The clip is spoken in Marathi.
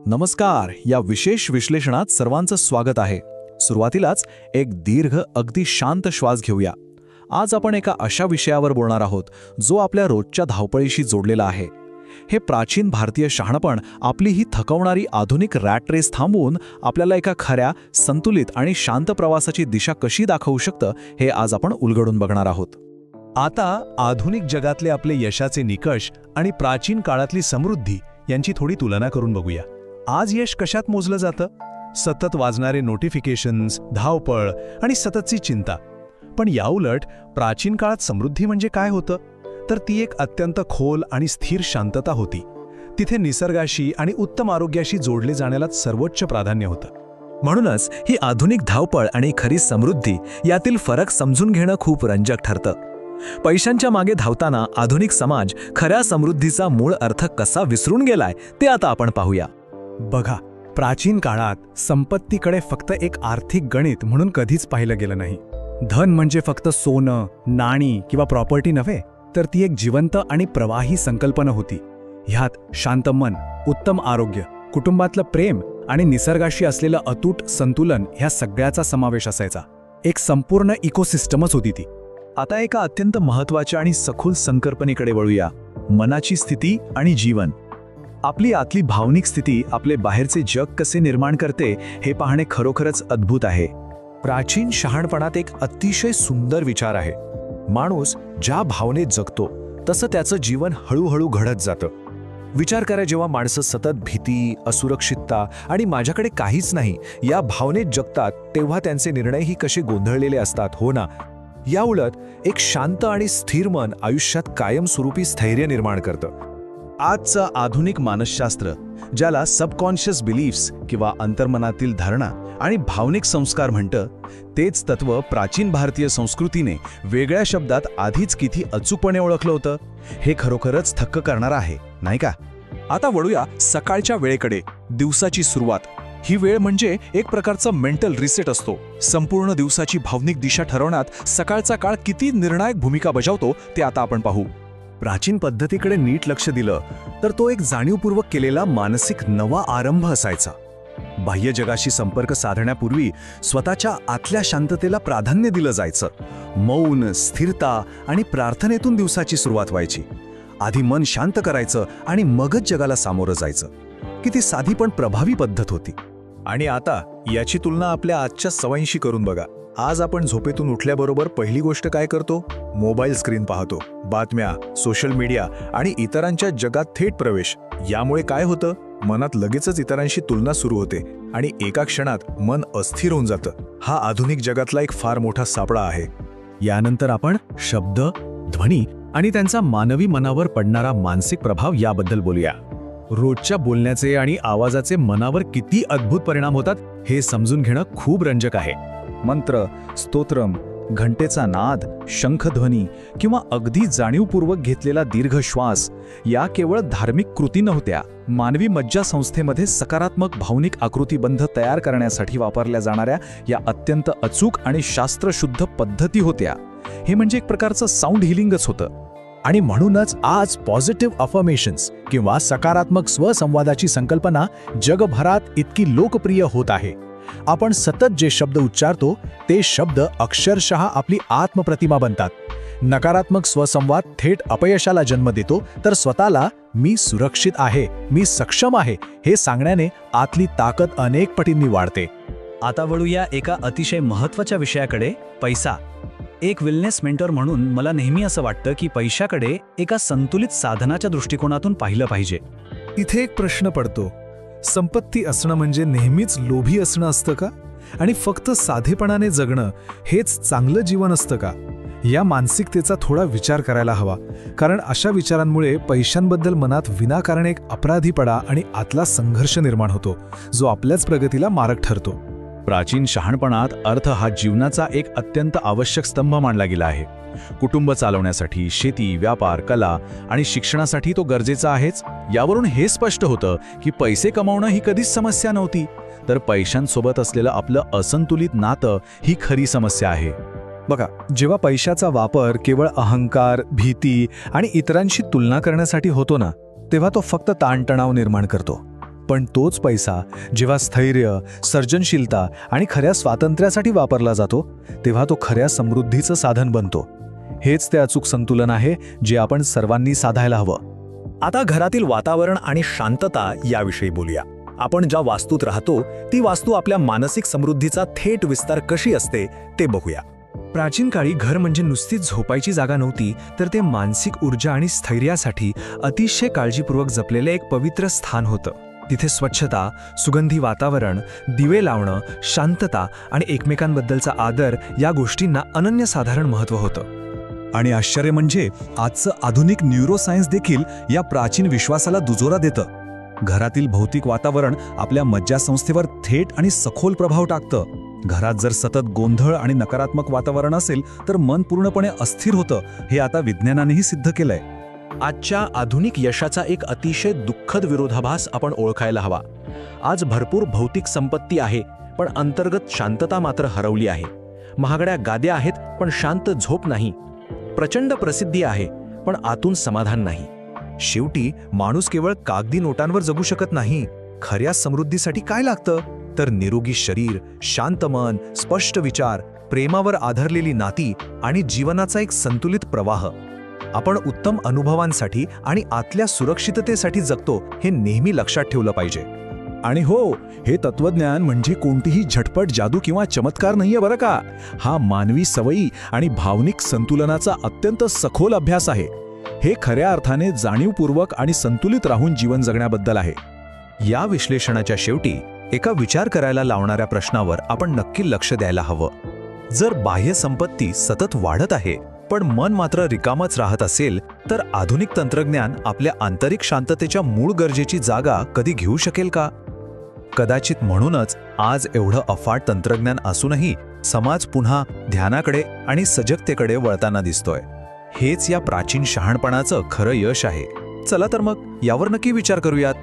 नमस्कार. या विशेष विश्लेषणात सर्वांचं स्वागत आहे. सुरुवातीलाच एक दीर्घ अगदी शांत श्वास घेऊया. आज आपण एका अशा विषयावर बोलणार आहोत जो आपल्या रोजच्या धावपळीशी जोडलेला आहे. हे प्राचीन भारतीय शहाणपण आपली ही थकवणारी आधुनिक रॅट रेस थांबवून आपल्याला एका खऱ्या, संतुलित आणि शांत प्रवासाची दिशा कशी दाखवू शकतं हे आज आपण उलगडून बघणार आहोत. आता आधुनिक जगातले आपले यशाचे निकष आणि प्राचीन काळातली समृद्धी यांची थोडी तुलना करून बघूया. आज यश कशात मोजलं जातं? सतत वाजणारे नोटिफिकेशन्स, धावपळ आणि सततची चिंता. पण याउलट प्राचीन काळात समृद्धी म्हणजे काय होतं? तर ती एक अत्यंत खोल आणि स्थिर शांतता होती. तिथे निसर्गाशी आणि उत्तम आरोग्याशी जोडले जाण्यालाच सर्वोच्च प्राधान्य होतं. म्हणूनच ही आधुनिक धावपळ आणि खरी समृद्धी यातील फरक समजून घेणं खूप रंजक ठरतं. पैशांच्या मागे धावताना आधुनिक समाज खऱ्या समृद्धीचा मूळ अर्थ कसा विसरून गेलाय ते आता आपण पाहूया. बघा, प्राचीन काळात संपत्तीकडे फक्त एक आर्थिक गणित म्हणून कधीच पाहिलं गेलं नाही. धन म्हणजे फक्त सोनं, नाणी किंवा प्रॉपर्टी नव्हे, तर ती एक जिवंत आणि प्रवाही संकल्पना होती. ह्यात शांत मन, उत्तम आरोग्य, कुटुंबातलं प्रेम आणि निसर्गाशी असलेलं अतूट संतुलन ह्या सगळ्याचा समावेश असायचा. एक संपूर्ण इकोसिस्टमच होती ती. आता एका अत्यंत महत्त्वाच्या आणि सखोल संकल्पनेकडे वळूया, मनाची स्थिती आणि जीवन. आपली आतली भावनिक स्थिती आपले बाहेरचे जग कसे निर्माण करते हे पाहणे खरोखरच अद्भुत आहे. प्राचीन शहाणपणात एक अतिशय सुंदर विचार आहे. माणूस ज्या भावनेत जगतो तसं त्याचं जीवन हळूहळू घडत जातं. विचार करा, जेव्हा माणसं सतत भीती, असुरक्षितता आणि माझ्याकडे काहीच नाही या भावनेत जगतात तेव्हा त्यांचे निर्णयही कसे गोंधळलेले असतात, हो ना? याउलट एक शांत आणि स्थिर मन आयुष्यात कायमस्वरूपी स्थैर्य निर्माण करतं. आजचं आधुनिक मानसशास्त्र, ज्याला सबकॉन्शियस बिलीफ्स किंवा अंतर्मनातील धारणा आणि भावनिक संस्कार म्हणतं, तेच तत्व प्राचीन भारतीय संस्कृतीने वेगळ्या शब्दात आधीच किती अचूकपणे ओळखलं होतं. हे खरोखरच थक्क करणारं आहे, नाही का? आता वळूया सकाळच्या वेळेकडे. दिवसाची सुरुवात ही वेळ म्हणजे एक प्रकारचा मेंटल रिसेट असतो. संपूर्ण दिवसाची भावनिक दिशा ठरवण्यात सकाळचा काळ किती निर्णायक भूमिका बजावतो ते आता आपण पाहू. प्राचीन पद्धतीकडे नीट लक्ष दिलं तर तो एक जाणीवपूर्वक केलेला मानसिक नवा आरंभ असायचा. बाह्य जगाशी संपर्क साधण्यापूर्वी स्वतःच्या आतल्या शांततेला प्राधान्य दिलं जायचं. मौन, स्थिरता आणि प्रार्थनेतून दिवसाची सुरुवात व्हायची. आधी मन शांत करायचं आणि मगच जगाला सामोरं जायचं. किती साधी पण प्रभावी पद्धत होती. आणि आता याची तुलना आपल्या आजच्या सवयींशी करून बघा. आज आपण झोपेतून उठल्याबरोबर पहिली गोष्ट काय करतो? मोबाईल स्क्रीन पाहतो. बातम्या, सोशल मीडिया आणि इतरांच्या जगात थेट प्रवेश. यामुळे काय होतं? मनात लगेचच इतरांशी तुलना सुरू होते आणि एका क्षणात मन अस्थिर होऊन जातं. हा आधुनिक जगातला एक फार मोठा सापळा आहे. यानंतर आपण शब्द, ध्वनी आणि त्यांचा मानवी मनावर पडणारा मानसिक प्रभाव याबद्दल बोलूया. रोजच्या बोलण्याचे आणि आवाजाचे मनावर किती अद्भुत परिणाम होतात हे समजून घेणं खूप रंजक आहे. मंत्र, स्तोत्रम, घंटेचा नाद, शंखध्वनी किंवा अगदी जाणीवपूर्वक घेतलेला दीर्घ श्वास या केवळ धार्मिक कृती नव्हत्या. मानवी मज्जासंस्थेमध्ये सकारात्मक भावनिक आकृतीबंध तयार करण्यासाठी वापरल्या जाणाऱ्या या अत्यंत अचूक आणि शास्त्रशुद्ध पद्धती होत्या. हे म्हणजे एक प्रकारचं साऊंड हिलिंगच होतं. आणि म्हणूनच आज पॉझिटिव्ह अफर्मेशन्स किंवा सकारात्मक स्वसंवादाची संकल्पना जगभरात इतकी लोकप्रिय होत आहे. आपण सतत जे शब्द उच्चारतो ते शब्द अक्षरशः आपली आत्मप्रतिमा बनतात. नकारात्मक स्वसंवाद थेट अपयशाला जन्म देतो, तर स्वतःला मी सुरक्षित आहे, मी सक्षम आहे हे सांगण्याने आतली ताकद अनेक पटींनी वाढते. आता वळूया एका अतिशय महत्त्वाच्या विषयाकडे, पैसा. एक वेलनेस मेंटर म्हणून मला नेहमी असं वाटतं की पैशाकडे एका संतुलित साधनाच्या दृष्टिकोनातून पाहिलं पाहिजे. इथे एक प्रश्न पडतो, संपत्ती असणं म्हणजे नेहमीच लोभी असणं असतं का? आणि फक्त साधेपणाने जगणं हेच चांगलं जीवन असतं का? या मानसिकतेचा थोडा विचार करायला हवा, कारण अशा विचारांमुळे पैशांबद्दल मनात विनाकारण एक अपराधीपणा आणि आतला संघर्ष निर्माण होतो, जो आपल्याच प्रगतीला मारक ठरतो. प्राचीन शहाणपणात अर्थ हा जीवनाचा एक अत्यंत आवश्यक स्तंभ मानला गेला आहे. कुटुंब चालवण्यासाठी शेती, व्यापार, कला आणि शिक्षणासाठी तो गरजेचा आहेच. यावरून हे स्पष्ट होतं की पैसे कमावणं ही कधीच समस्या नव्हती, तर पैशांसोबत असलेलं आपलं असंतुलित नातं ही खरी समस्या आहे. बघा, जेव्हा पैशाचा वापर केवळ अहंकार, भीती आणि इतरांशी तुलना करण्यासाठी होतो ना, तेव्हा तो फक्त ताणतणाव निर्माण करतो. पण तोच पैसा जेव्हा स्थैर्य, सर्जनशीलता आणि खऱ्या स्वातंत्र्यासाठी वापरला जातो तेव्हा तो खऱ्या समृद्धीचं साधन बनतो. हेच ते अचूक संतुलन आहे जे आपण सर्वांनी साधायला हवं. आता घरातील वातावरण आणि शांतता याविषयी बोलूया. आपण ज्या वास्तूत राहतो ती वास्तू आपल्या मानसिक समृद्धीचा थेट विस्तार कशी असते ते बघूया. प्राचीन काळी घर म्हणजे नुसतीच झोपायची जागा नव्हती, तर ते मानसिक ऊर्जा आणि स्थैर्यासाठी अतिशय काळजीपूर्वक जपलेले एक पवित्र स्थान होतं. तिथे स्वच्छता, सुगंधी वातावरण, दिवे लावणं, शांतता आणि एकमेकांबद्दलचा आदर या गोष्टींना अनन्यसाधारण महत्त्व होतं. आणि आश्चर्य म्हणजे आजचं आधुनिक न्यूरोसायन्स देखील या प्राचीन विश्वासाला दुजोरा देतं. घरातील भौतिक वातावरण आपल्या मज्जासंस्थेवर थेट आणि सखोल प्रभाव टाकतं. घरात जर सतत गोंधळ आणि नकारात्मक वातावरण असेल तर मन पूर्णपणे अस्थिर होतं, हे आता विज्ञानानेही सिद्ध केलंय. आजच्या आधुनिक यशाचा एक अतिशय दुःखद विरोधाभास आपण ओळखायला हवा. आज भरपूर भौतिक संपत्ती आहे, पण अंतर्गत शांतता मात्र हरवली आहे. महागड्या गाद्या आहेत, पण शांत झोप नाही. प्रचंड प्रसिद्धी आहे, पण आतून समाधान नाही. शेवटी माणूस केवळ कागदी नोटांवर जगू शकत नाही. खऱ्या समृद्धीसाठी काय लागतं? तर निरोगी शरीर, शांत मन, स्पष्ट विचार, प्रेमावर आधारलेली नाती आणि जीवनाचा एक संतुलित प्रवाह. आपण उत्तम अनुभवांसाठी आणि आतल्या सुरक्षिततेसाठी जगतो हे नेहमी लक्षात ठेवलं पाहिजे. आणि हो, हे तत्वज्ञान म्हणजे कोणतीही झटपट जादू किंवा चमत्कार नाहीये बरं का. हा मानवी सवयी आणि भावनिक संतुलनाचा अत्यंत सखोल अभ्यास आहे. हे खऱ्या अर्थाने जाणीवपूर्वक आणि संतुलित राहून जीवन जगण्याबद्दल आहे. या विश्लेषणाच्या शेवटी एका विचार करायला लावणाऱ्या प्रश्नावर आपण नक्की लक्ष द्यायला हवं. जर बाह्य संपत्ती सतत वाढत आहे पण मन मात्र रिकामच राहत असेल, तर आधुनिक तंत्रज्ञान आपल्या आंतरिक शांततेच्या मूळ गरजेची जागा कधी घेऊ शकेल का? कदाचित म्हणूनच आज एवढं अफाट तंत्रज्ञान असूनही समाज पुन्हा ध्यानाकडे आणि सजगतेकडे वळताना दिसतोय. हेच या प्राचीन शहाणपणाचं खरं यश आहे. चला तर मग यावर नक्की विचार करूयात.